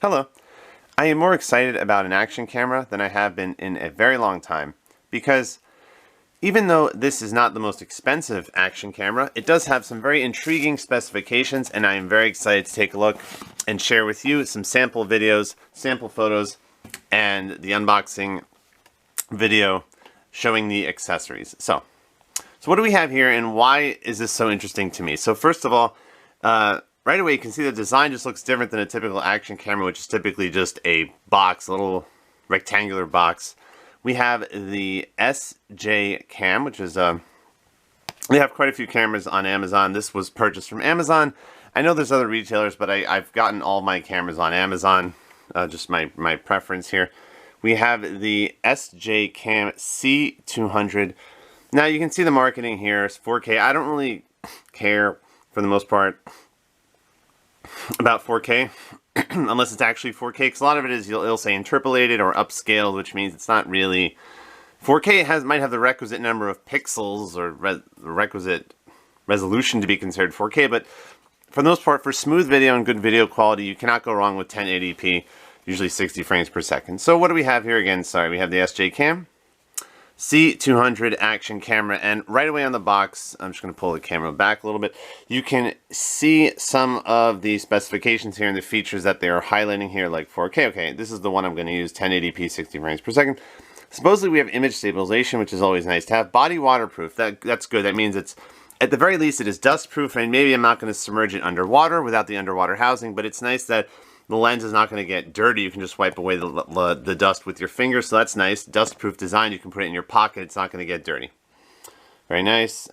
Hello. I am more excited about an action camera than I have been in a very long time because even though this is not the most expensive action camera, it does have some very intriguing specifications, and I am very excited to take a look and share with you some sample videos, sample photos, and the unboxing video showing the accessories. So what do we have here, and why is this so interesting to me? So first of all, right away you can see the design just looks different than a typical action camera, which is typically just a box, a little rectangular box. We have the SJCAM, which is we have quite a few cameras on Amazon. This was purchased from Amazon. I know there's other retailers, but I've gotten all my cameras on Amazon, just my preference here. We have the SJCAM C200. Now you can see the marketing here. It's 4K. I don't really care for the most part about 4K unless it's actually 4K, because a lot of it is it'll say interpolated or upscaled, which means it's not really 4K. It might have the requisite number of pixels or the requisite resolution to be considered 4K, but for the most part, for smooth video and good video quality, you cannot go wrong with 1080p, usually 60 frames per second. So what do we have here again? Sorry, we have the SJCAM C200 action camera, and right away on the box, I'm just going to pull the camera back a little bit, you can see some of the specifications here and the features that they are highlighting here, like 4K. Okay, this is the one I'm going to use, 1080p 60 frames per second. Supposedly we have image stabilization, which is always nice to have. Body waterproof, that's good. That means it's, at the very least, it is dust proof, and maybe I'm not going to submerge it underwater without the underwater housing, but it's nice that the lens is not going to get dirty. You can just wipe away the dust with your finger, so that's nice. Dust-proof design. You can put it in your pocket. It's not going to get dirty. Very nice.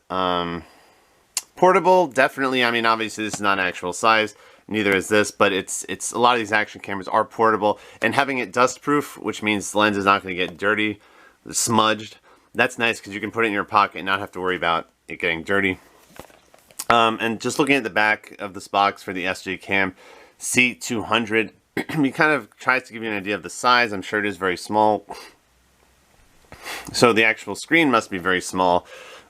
Portable, definitely. I mean, obviously, this is not actual size. Neither is this, but it's a lot of these action cameras are portable, and having it dust-proof, which means the lens is not going to get dirty, smudged. That's nice because you can put it in your pocket and not have to worry about it getting dirty. And just looking at the back of this box for the SJCAM C200, he kind of tries to give you an idea of the size. I'm sure it is very small. So the actual screen must be very small.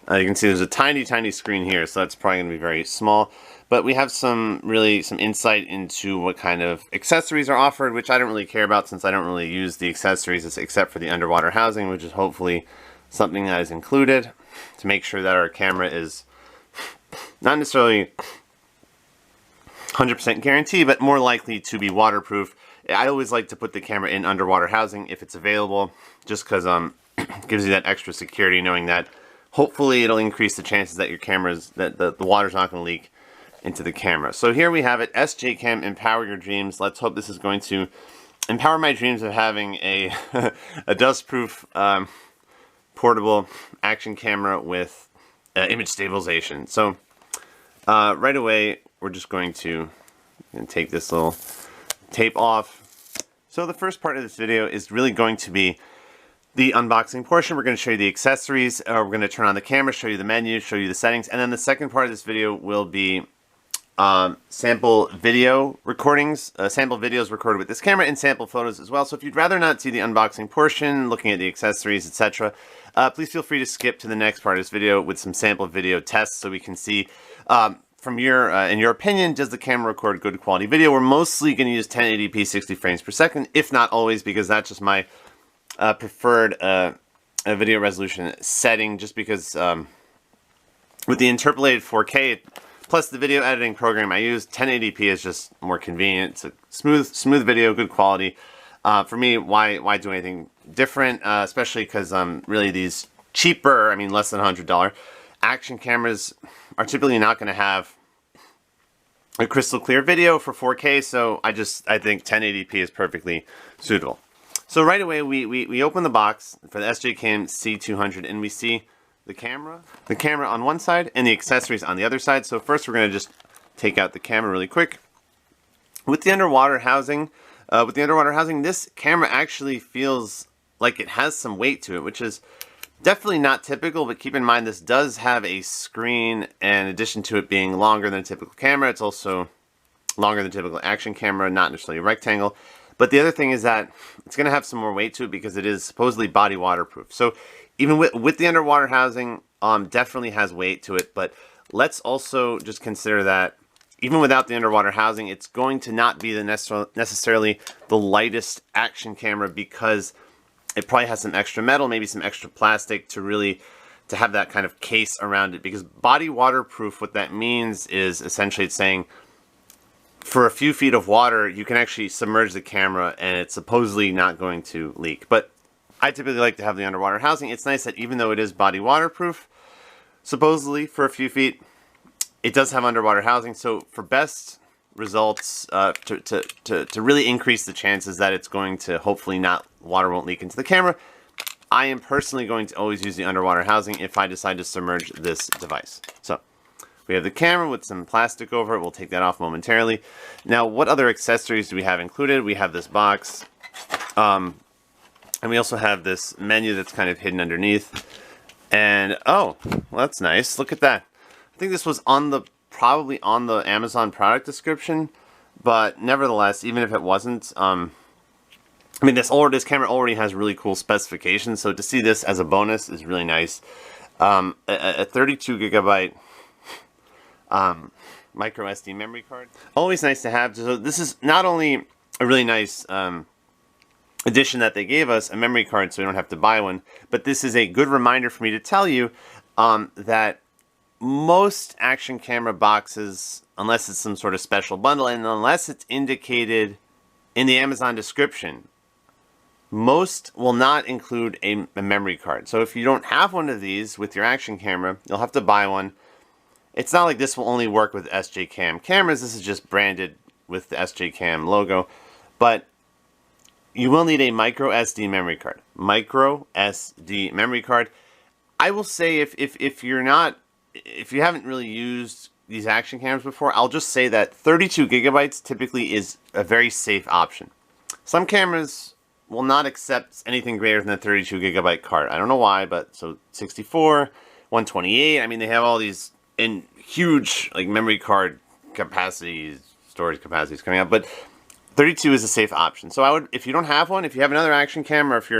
You can see there's a tiny screen here, so that's probably going to be very small. But we have some insight into what kind of accessories are offered, which I don't really care about since I don't really use the accessories except for the underwater housing, which is hopefully something that is included to make sure that our camera is not necessarily 100% guarantee, but more likely to be waterproof. I always like to put the camera in underwater housing if it's available, just because it gives you that extra security, knowing that hopefully it'll increase the chances that your camera's that the water's not going to leak into the camera. So here we have it, SJCAM, empower your dreams. Let's hope this is going to empower my dreams of having a a dust-proof portable action camera with image stabilization. So right away, we're just going to take this little tape off. So the first part of this video is really going to be the unboxing portion. We're going to show you the accessories. We're going to turn on the camera, show you the menu, show you the settings. And then the second part of this video will be sample video recordings, sample videos recorded with this camera, and sample photos as well. So if you'd rather not see the unboxing portion, looking at the accessories, etc., please feel free to skip to the next part of this video with some sample video tests so we can see from your, in your opinion, does the camera record good quality video? We're mostly going to use 1080p 60 frames per second, if not always, because that's just my preferred video resolution setting, just because with the interpolated 4K, plus the video editing program I use, 1080p is just more convenient. It's a smooth video, good quality. For me, why do anything different? Especially because really these cheaper, I mean less than $100 action cameras are typically not going to have a crystal clear video for 4K, so I think 1080p is perfectly suitable. So right away we open the box for the SJCAM C200, and we see the camera on one side and the accessories on the other side. So first we're going to just take out the camera really quick. With the underwater housing, this camera actually feels like it has some weight to it, which is definitely not typical, but keep in mind this does have a screen, and in addition to it being longer than a typical camera, it's also longer than a typical action camera, not necessarily a rectangle. But the other thing is that it's going to have some more weight to it because it is supposedly body waterproof. So even with the underwater housing, definitely has weight to it. But let's also just consider that even without the underwater housing, it's going to not be the necessarily the lightest action camera, because it probably has some extra metal, maybe some extra plastic to have that kind of case around it. Because body waterproof, what that means is essentially it's saying for a few feet of water, you can actually submerge the camera and it's supposedly not going to leak. But I typically like to have the underwater housing. It's nice that even though it is body waterproof, supposedly for a few feet, it does have underwater housing. So for best results, to really increase the chances that it's going to hopefully water won't leak into the camera, I am personally going to always use the underwater housing if I decide to submerge this device. So we have the camera with some plastic over it. We'll take that off momentarily. Now, what other accessories do we have included? We have this box, and we also have this menu that's kind of hidden underneath. And oh, well, that's nice. Look at that. I think this was probably on the Amazon product description, but nevertheless, even if it wasn't, I mean, this camera already has really cool specifications, so to see this as a bonus is really nice. A 32 gigabyte micro SD memory card. Always nice to have. So this is not only a really nice addition that they gave us, a memory card so we don't have to buy one, but this is a good reminder for me to tell you that most action camera boxes, unless it's some sort of special bundle and unless it's indicated in the Amazon description, most will not include a memory card. So if you don't have one of these with your action camera, you'll have to buy one. It's not like this will only work with SJCAM cameras. This is just branded with the SJCAM logo. But you will need a micro SD memory card. Micro SD memory card. I will say if you haven't really used these action cameras before, I'll just say that 32 gigabytes typically is a very safe option. Some cameras will not accept anything greater than a 32 gigabyte card. I don't know why, but so 64, 128, I mean, they have all these in huge like memory card capacities, storage capacities coming out, but 32 is a safe option. So I would, if you don't have one, if you have another action camera, if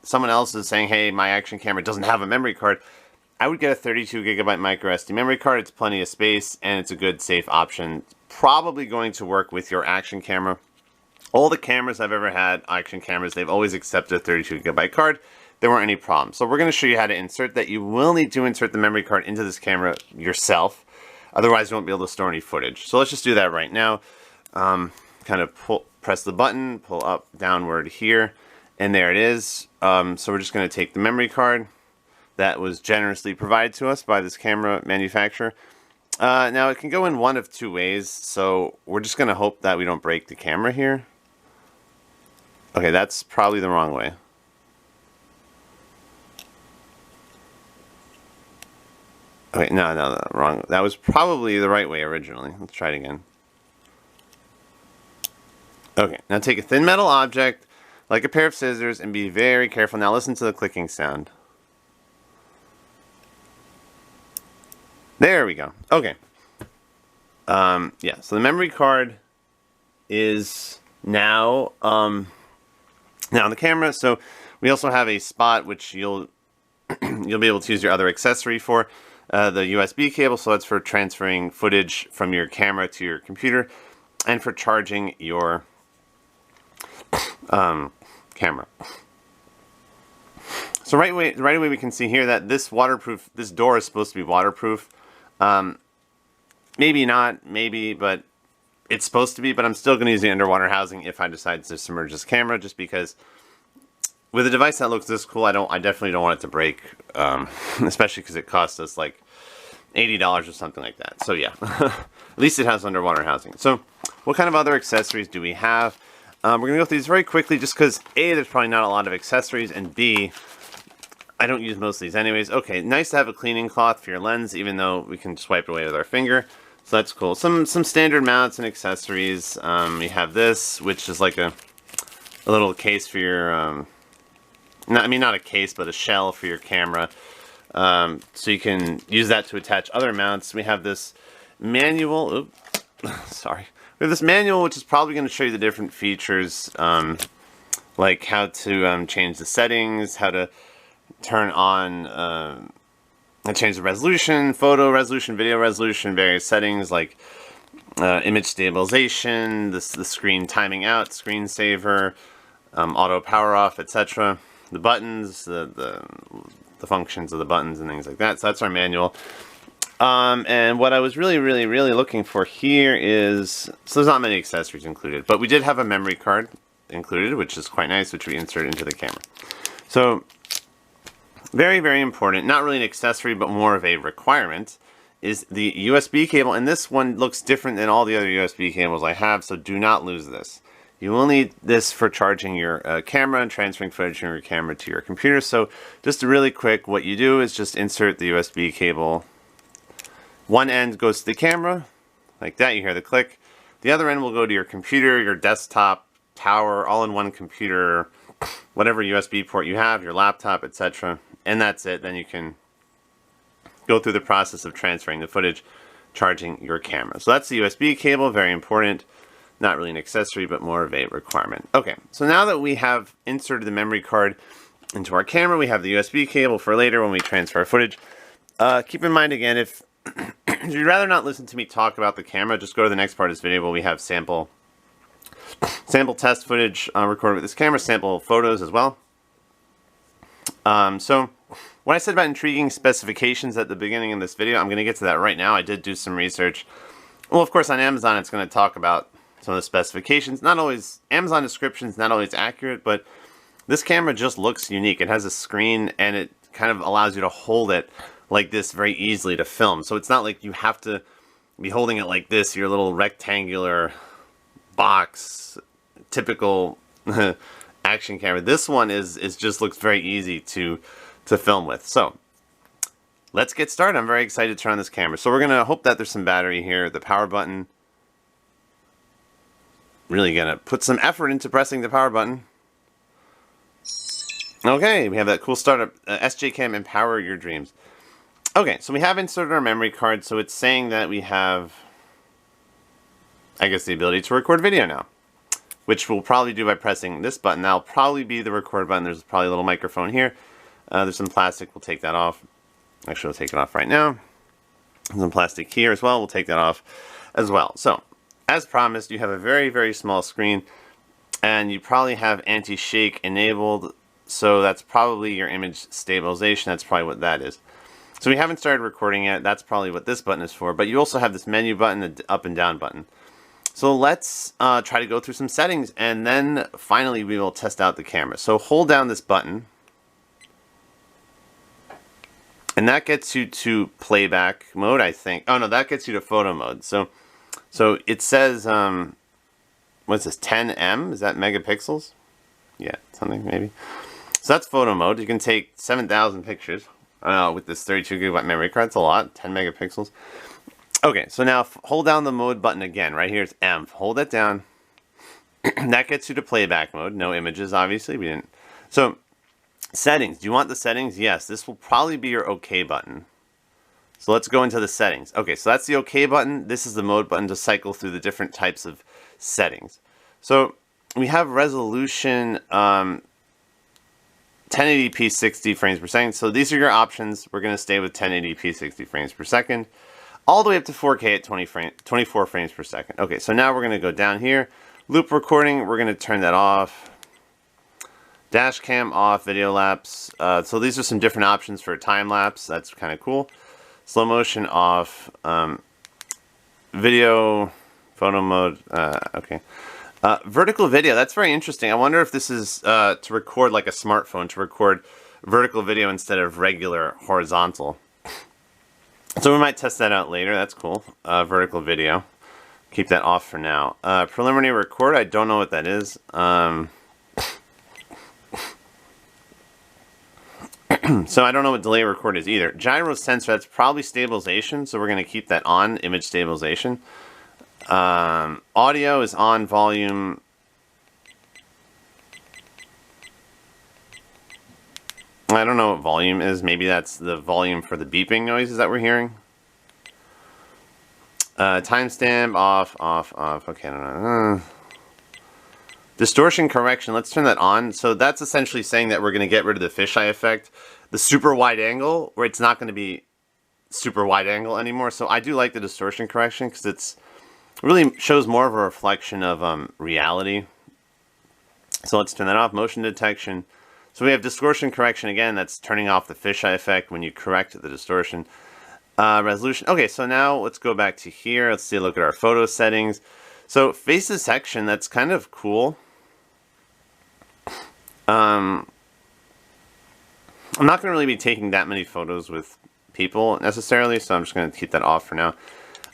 someone else is saying, hey, my action camera doesn't have a memory card, I would get a 32 gigabyte micro SD memory card. It's plenty of space and it's a good safe option. Probably going to work with your action camera. All the cameras I've ever had, action cameras, they've always accepted a 32 gigabyte card. There weren't any problems. So we're going to show you how to insert that. You will need to insert the memory card into this camera yourself. Otherwise, you won't be able to store any footage. So let's just do that right now. Kind of press the button, pull up, downward here, and there it is. So we're just going to take the memory card that was generously provided to us by this camera manufacturer. Now, it can go in one of two ways. So we're just going to hope that we don't break the camera here. Okay, that's probably the wrong way. Okay, no, wrong. That was probably the right way originally. Let's try it again. Okay, now take a thin metal object, like a pair of scissors, and be very careful. Now listen to the clicking sound. There we go. Okay. Yeah, so the memory card is now on the camera. So we also have a spot which you'll be able to use your other accessory for. The USB cable, so that's for transferring footage from your camera to your computer, and for charging your camera. So right away we can see here that this door is supposed to be waterproof. Maybe not, maybe, but it's supposed to be. But I'm still going to use the underwater housing if I decide to submerge this camera, just because with a device that looks this cool, I definitely don't want it to break, especially because it cost us like $80 or something like that. So yeah, at least it has underwater housing. So what kind of other accessories do we have? We're going to go through these very quickly just because A, there's probably not a lot of accessories, and B, I don't use most of these anyways. Okay, nice to have a cleaning cloth for your lens, even though we can just wipe it away with our finger. So that's cool. Some standard mounts and accessories. We have this, which is like a little case for your... not a case, but a shell for your camera. So you can use that to attach other mounts. We have this manual. Oops, sorry. We have this manual, which is probably going to show you the different features, like how to change the settings, how to turn on, change the resolution, photo resolution, video resolution, various settings like image stabilization, the screen timing out, screensaver, auto power off, etc. The buttons, the functions of the buttons and things like that. So that's our manual. And what I was really looking for here is, so there's not many accessories included, but we did have a memory card included, which is quite nice, which we insert into the camera. So very important, not really an accessory, but more of a requirement, is the USB cable. And this one looks different than all the other USB cables I have, so do not lose this. You will need this for charging your camera and transferring footage from your camera to your computer. So just really quick, what you do is just insert the USB cable. One end goes to the camera, like that, you hear the click. The other end will go to your computer, your desktop, tower, all in one computer, whatever USB port you have, your laptop, etc. And that's it. Then you can go through the process of transferring the footage, charging your camera. So that's the USB cable, very important. Not really an accessory, but more of a requirement. Okay, so now that we have inserted the memory card into our camera, we have the USB cable for later when we transfer our footage. Keep in mind again, if you'd rather not listen to me talk about the camera, just go to the next part of this video where we have sample test footage recorded with this camera, sample photos as well. So when I said about intriguing specifications at the beginning of this video, I'm going to get to that right now. I did do some research. Well, of course, on Amazon, it's going to talk about some of the specifications. Not always, Amazon description's not always accurate, but this camera just looks unique. It has a screen and it kind of allows you to hold it like this very easily to film. So it's not like you have to be holding it like this, your little rectangular box, typical action camera. This one is just looks very easy to film with. So let's get started. I'm very excited to turn on this camera. So we're gonna hope that there's some battery here. The power button. Really gonna put some effort into pressing the power button. Okay, we have that cool startup, SJCAM Empower Your Dreams. Okay, so we have inserted our memory card, so it's saying that we have, I guess, the ability to record video now, which we'll probably do by pressing this button. That'll probably be the record button. There's probably a little microphone here. There's some plastic. We'll take that off. Actually, we'll take it off right now. There's some plastic here as well. We'll take that off as well. So, as promised, you have a very small screen, and you probably have anti-shake enabled, so that's probably your image stabilization. That's probably what that is. So we haven't started recording yet. That's probably what this button is for, but you also have this menu button, the up and down button. So let's try to go through some settings, and then finally we will test out the camera. So hold down this button, and that gets you to playback mode, I think. Oh no, that gets you to photo mode. So it says, what's this, 10M? Is that megapixels? Yeah, something maybe. So that's photo mode. You can take 7,000 pictures. With this 32 gigabyte memory card. It's a lot, 10 megapixels. Okay, so now hold down the mode button again. Right here it's M. Hold that down. That gets you to playback mode. No images, obviously. We didn't. So settings. Do you want the settings? Yes. This will probably be your OK button. So let's go into the settings. Okay, so that's the OK button. This is the mode button to cycle through the different types of settings. So we have resolution 1080p 60 frames per second. So these are your options. We're going to stay with 1080p 60 frames per second. All the way up to 4K at 24 frames per second. Okay, so now we're going to go down here. Loop recording, we're going to turn that off. Dash cam off, video lapse. So these are some different options for time lapse. That's kind of cool. Slow motion off. Video, photo mode. Okay. Vertical video, that's very interesting. I wonder if this is to record like a smartphone, to record vertical video instead of regular horizontal. So we might test that out later. That's cool. Vertical video. Keep that off for now. Preliminary record, I don't know what that is. So I don't know what delay record is either. Gyro sensor, that's probably stabilization, so we're going to keep that on, image stabilization. Audio is on, volume. I don't know what volume is. Maybe that's the volume for the beeping noises that we're hearing. Timestamp off. Okay, no. Distortion correction, let's turn that on. So that's essentially saying that we're going to get rid of the fisheye effect. The super wide angle, where it's not going to be super wide angle anymore. So I do like the distortion correction because really shows more of a reflection of reality. So let's turn that off. Motion detection. So we have distortion correction again. That's turning off the fisheye effect when you correct the distortion. Resolution. Okay, so now let's go back to here. Let's see a look at our photo settings. So face detection, that's kind of cool. I'm not going to really be taking that many photos with people necessarily, so I'm just going to keep that off for now.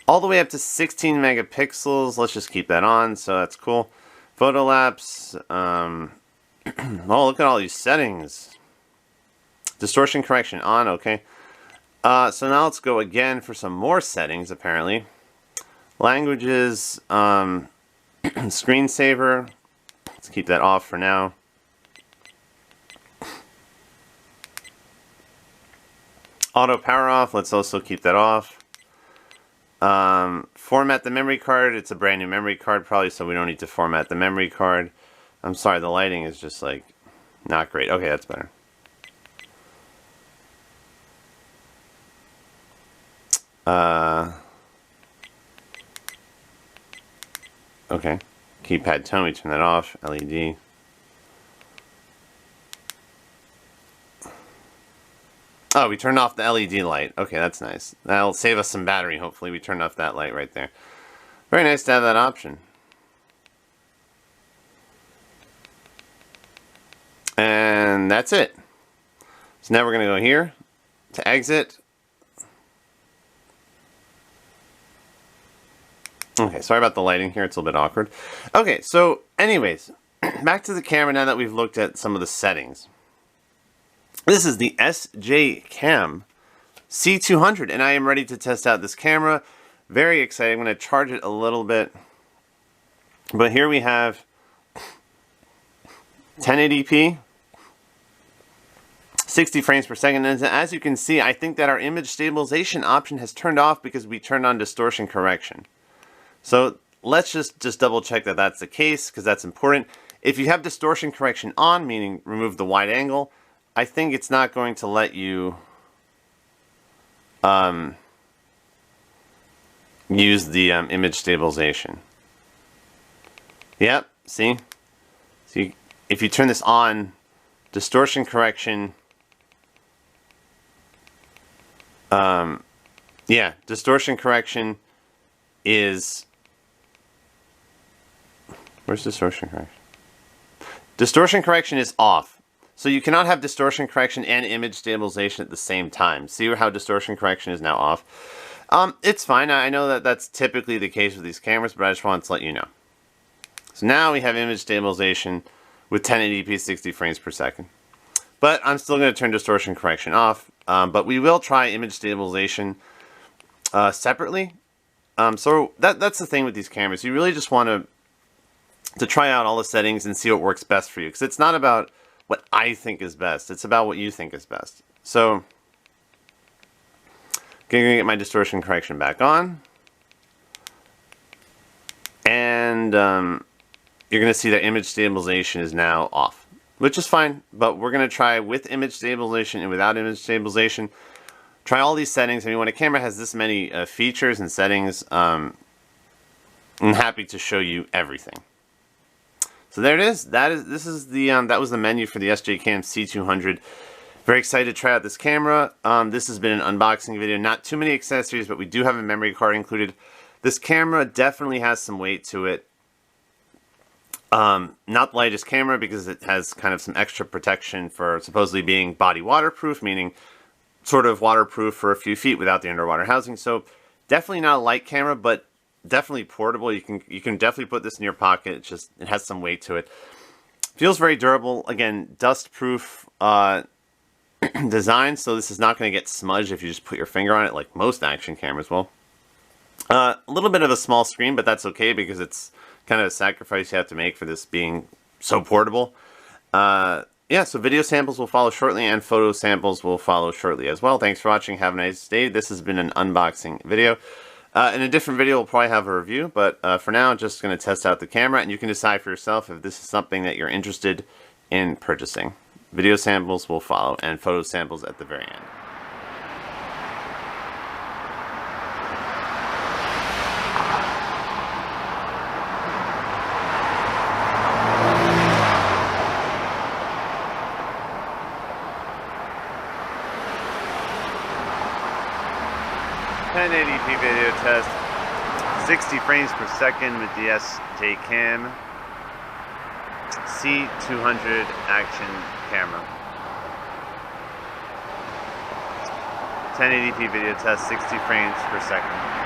All the way up to 16 megapixels. Let's just keep that on, so that's cool. Photo lapse. Oh, look at all these settings. Distortion correction on, okay. So now let's go again for some more settings, apparently. Languages, screensaver. Let's keep that off for now. Auto power off, let's also keep that off. Format the memory card. It's a brand new memory card probably, so we don't need to format the memory card. I'm sorry, the lighting is just like not great. Okay, that's better. Okay. Keypad tone, we turn that off. LED. Oh, we turned off the LED light. Okay, that's nice. That'll save us some battery, hopefully. We turned off that light right there. Very nice to have that option. And that's it. So now we're going to go here to exit. Okay, sorry about the lighting here. It's a little bit awkward. Okay, so anyways, back to the camera now that we've looked at some of the settings. This is the SJCAM C200, and I am ready to test out this camera. Very excited. I'm going to charge it a little bit. But here we have 1080p, 60 frames per second. And as you can see, I think that our image stabilization option has turned off because we turned on distortion correction. So let's just double check that that's the case, because that's important. If you have distortion correction on, meaning remove the wide angle, I think it's not going to let you use the image stabilization. Yep, see? See, if you turn this on, distortion correction, yeah, distortion correction is, where's distortion correction? Distortion correction is off. So you cannot have distortion correction and image stabilization at the same time. See how distortion correction is now off? It's fine. I know that that's typically the case with these cameras, but I just wanted to let you know. So now we have image stabilization with 1080p 60 frames per second. But I'm still going to turn distortion correction off. But we will try image stabilization separately. So that's the thing with these cameras. You really just want to try out all the settings and see what works best for you. Because it's not about what I think is best. It's about what you think is best. So, I'm going to get my distortion correction back on. And you're going to see that image stabilization is now off, which is fine. But we're going to try with image stabilization and without image stabilization. Try all these settings. I mean, when a camera has this many features and settings, I'm happy to show you everything. So there it is. That was the menu for the SJCAM C200. Very excited to try out this camera. This has been an unboxing video. Not too many accessories, but we do have a memory card included. This camera definitely has some weight to it. Not the lightest camera because it has kind of some extra protection for supposedly being body waterproof, meaning sort of waterproof for a few feet without the underwater housing. So definitely not a light camera, but definitely portable. You can definitely put this in your pocket. It has some weight to it. Feels very durable. Again, dust proof design, so this is not going to get smudged if you just put your finger on it like most action cameras will. A little bit of a small screen, but that's okay because it's kind of a sacrifice you have to make for this being so portable. Yeah, so video samples will follow shortly and photo samples will follow shortly as well. Thanks for watching. Have a nice day. This has been an unboxing video. In a different video, we'll probably have a review, but for now, I'm just going to test out the camera, and you can decide for yourself if this is something that you're interested in purchasing. Video samples will follow, and photo samples at the very end. 1080p video test, 60 frames per second with the SJCAM C200 action camera. 1080p video test, 60 frames per second.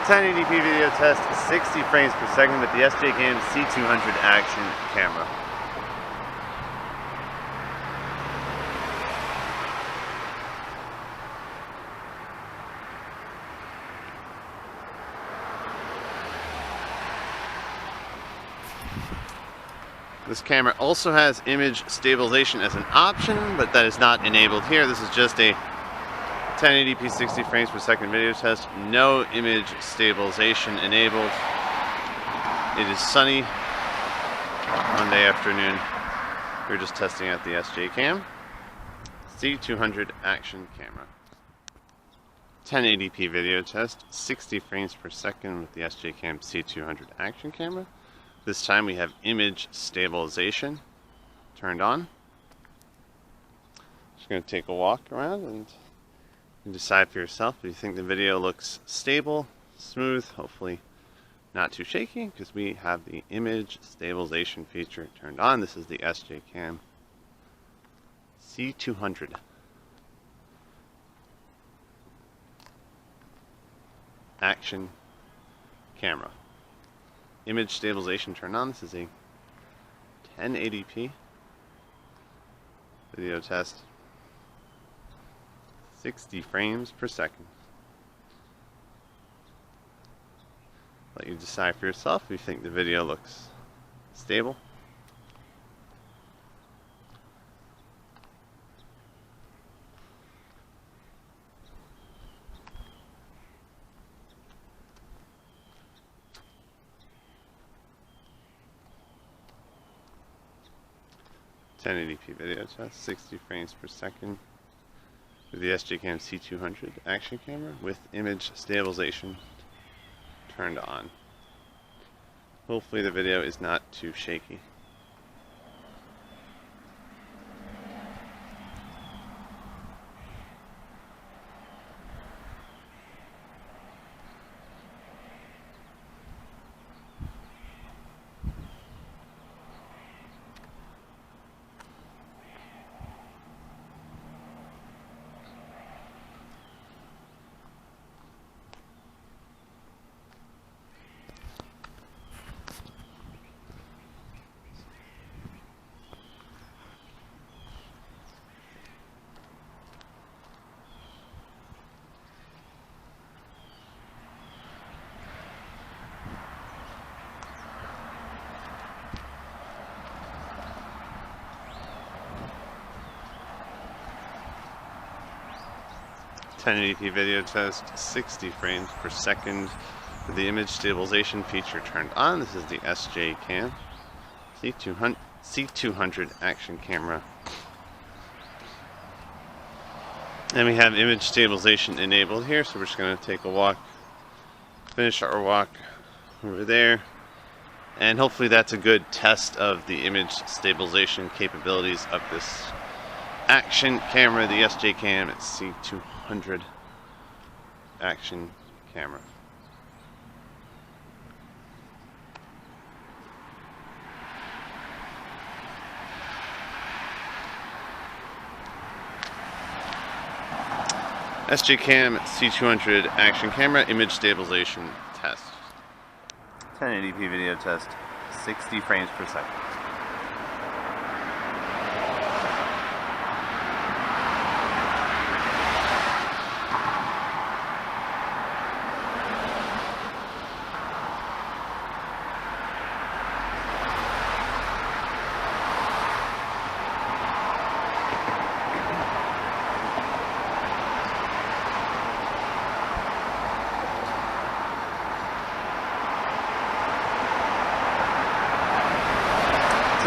.1080p video test, 60 frames per second with the SJCAM C200 action camera. This camera also has image stabilization as an option, but that is not enabled here. This is just a 1080p 60 frames per second video test, no image stabilization enabled. It is sunny Monday afternoon. We're just testing out the SJCAM C200 action camera. 1080p video test, 60 frames per second with the SJCAM C200 action camera. This time we have image stabilization turned on. Just going to take a walk around and you can decide for yourself if you think the video looks stable, smooth, hopefully not too shaky, because we have the image stabilization feature turned on. This is the SJCAM C200 action camera. Image stabilization turned on. This is a 1080p video test. 60 frames per second. Let you decide for yourself if you think the video looks stable. .1080p video test, 60 frames per second. The SJCAM C200 action camera with image stabilization turned on. Hopefully the video is not too shaky. .1080p video test, 60 frames per second with the image stabilization feature turned on. This is the SJCAM C200 action camera. And we have image stabilization enabled here, so we're just going to take a walk, finish our walk over there, and hopefully that's a good test of the image stabilization capabilities of this action camera, the SJCAM C200 action camera. SJCAM C200 action camera image stabilization test. 1080p video test, 60 frames per second.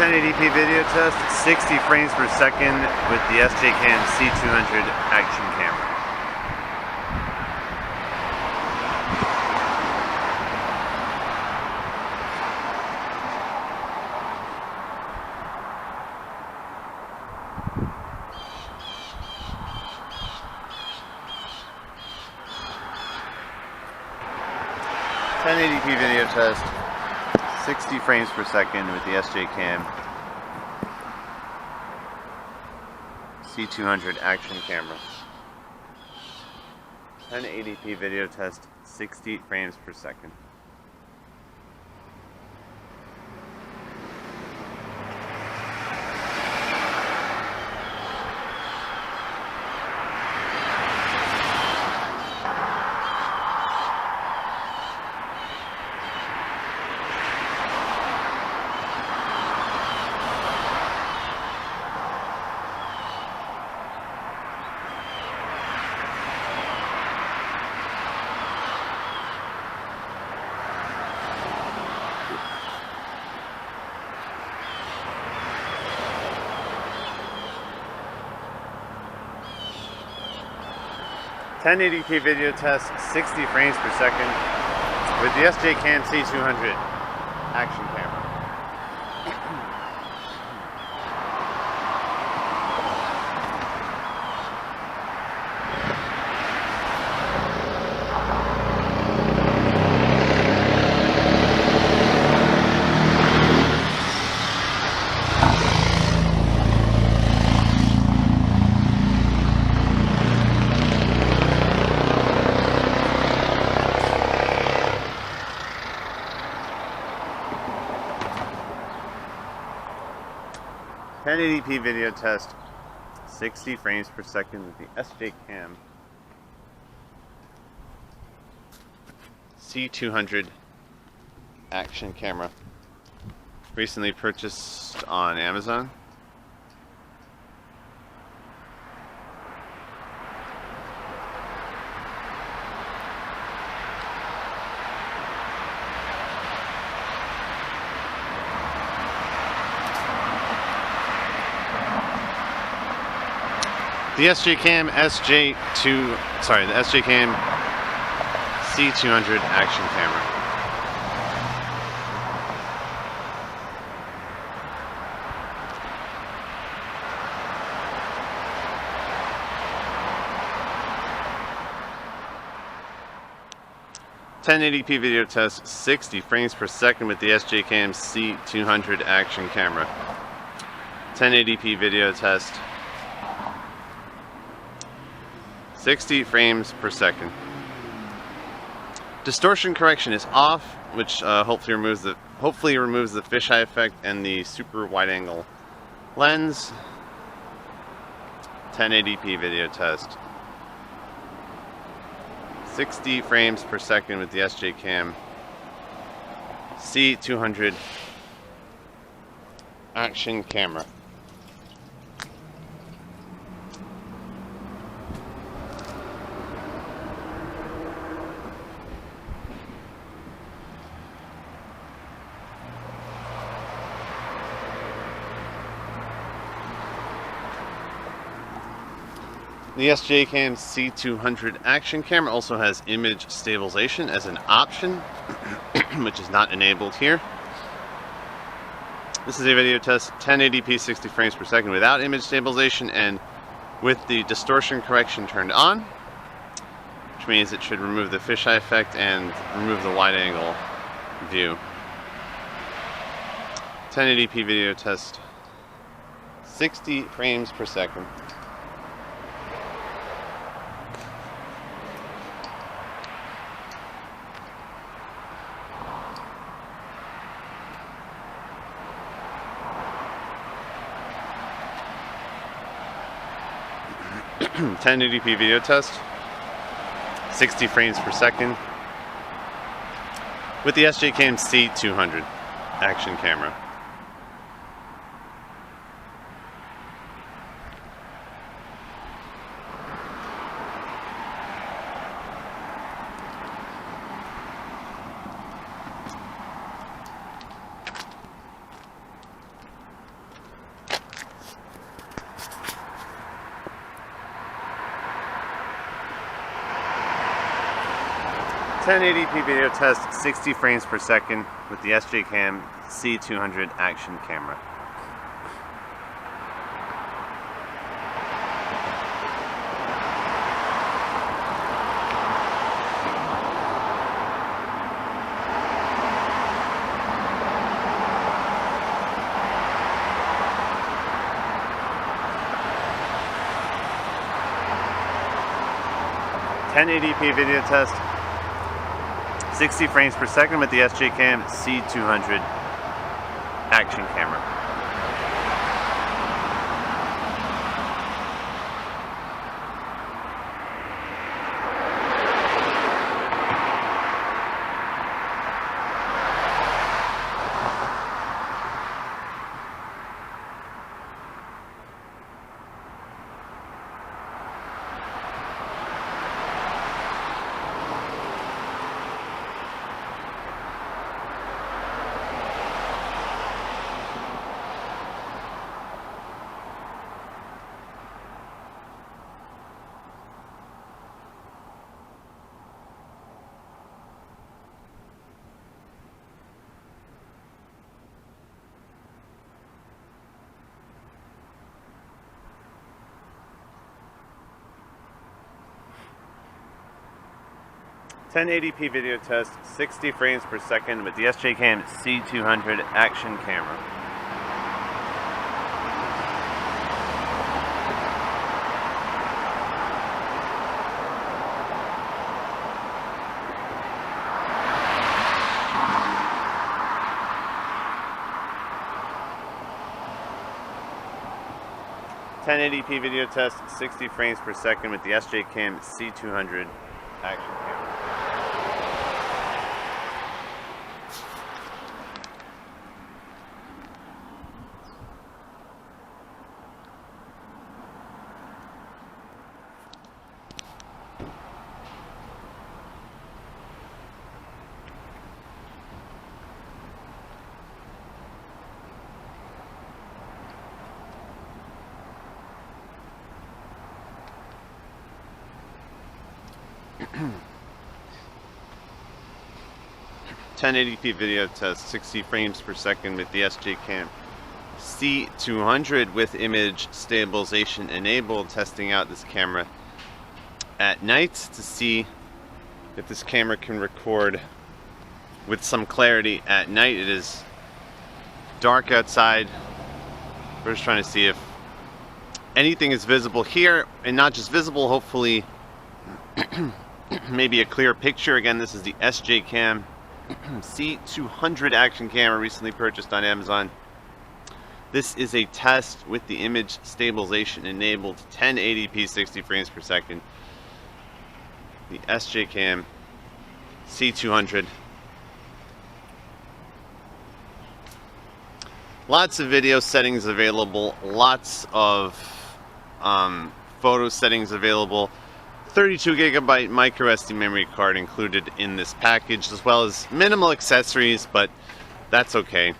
1080p video test, 60 frames per second with the SJCAM C200 action camera. .1080p video test, 60 frames per second with the SJCAM C200 action camera. 1080p video test, 60 frames per second. .1080p video test, 60 frames per second with the SJCAM C200 action camera. .1080p video test, 60 frames per second with the SJCAM C200 action camera. Recently purchased on Amazon. The SJCAM the SJCAM C200 action camera. .1080p video test, 60 frames per second with the SJCAM C200 action camera. .1080p video test, 60 frames per second. Distortion correction is off, which hopefully removes the fisheye effect and the super wide angle lens. 1080p video test. 60 frames per second with the SJCAM C200 action camera. The SJCAM C200 action camera also has image stabilization as an option, which is not enabled here. This is a video test, 1080p 60 frames per second without image stabilization and with the distortion correction turned on, which means it should remove the fisheye effect and remove the wide angle view. 1080p video test, 60 frames per second. .1080p video test, 60 frames per second with the SJCAM C200 action camera. 1080p video test, 60 frames per second with the SJCAM C200 action camera. .1080p video test, 60 frames per second with the SJCAM C200 action camera. .1080p video test, 60 frames per second with the SJCAM C200 action camera. .1080p video test, 60 frames per second with the SJCAM C200 action camera. .1080p video test, 60 frames per second with the SJCAM C200 with image stabilization enabled, testing out this camera at night to see if this camera can record with some clarity at night. It is dark outside. We're just trying to see if anything is visible here, and not just visible, hopefully maybe a clear picture. Again, this is the SJCAM C200 action camera, recently purchased on Amazon. This is a test with the image stabilization enabled, 1080p 60 frames per second. The SJCAM C200. Lots of video settings available, lots of photo settings available. 32 gigabyte micro SD memory card included in this package, as well as minimal accessories, but that's okay,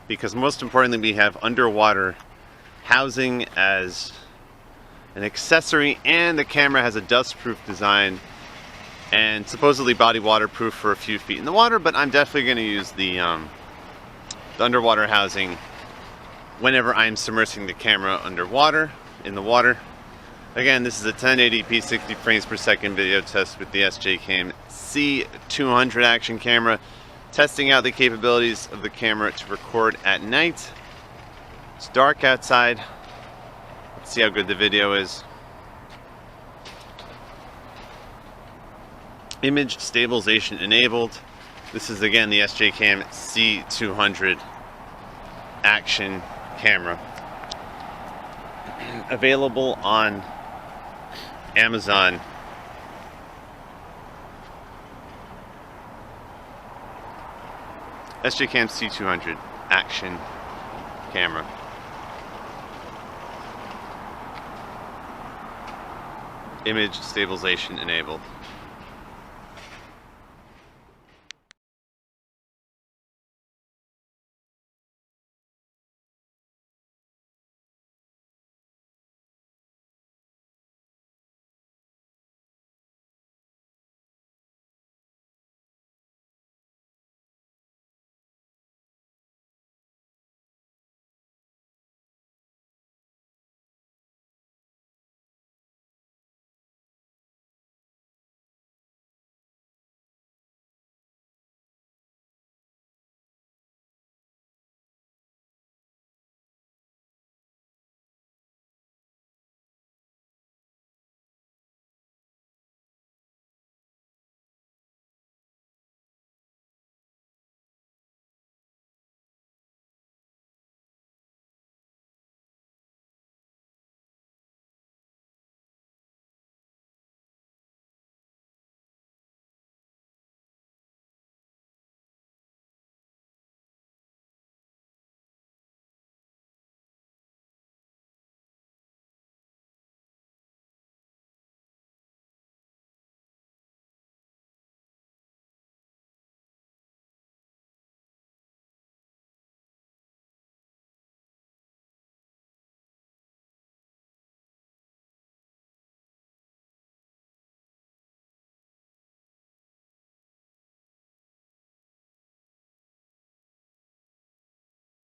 because most importantly we have underwater housing as an accessory, and the camera has a dust-proof design and supposedly body waterproof for a few feet in the water. But I'm definitely going to use the underwater housing whenever I'm submersing the camera underwater in the water. Again, this is a 1080p 60 frames per second video test with the SJCAM C200 action camera, testing out the capabilities of the camera to record at night. It's dark outside. Let's see how good the video is. Image stabilization enabled. This is again the SJCAM C200 action camera, available on Amazon. SJCAM C200 action camera. Image stabilization enabled.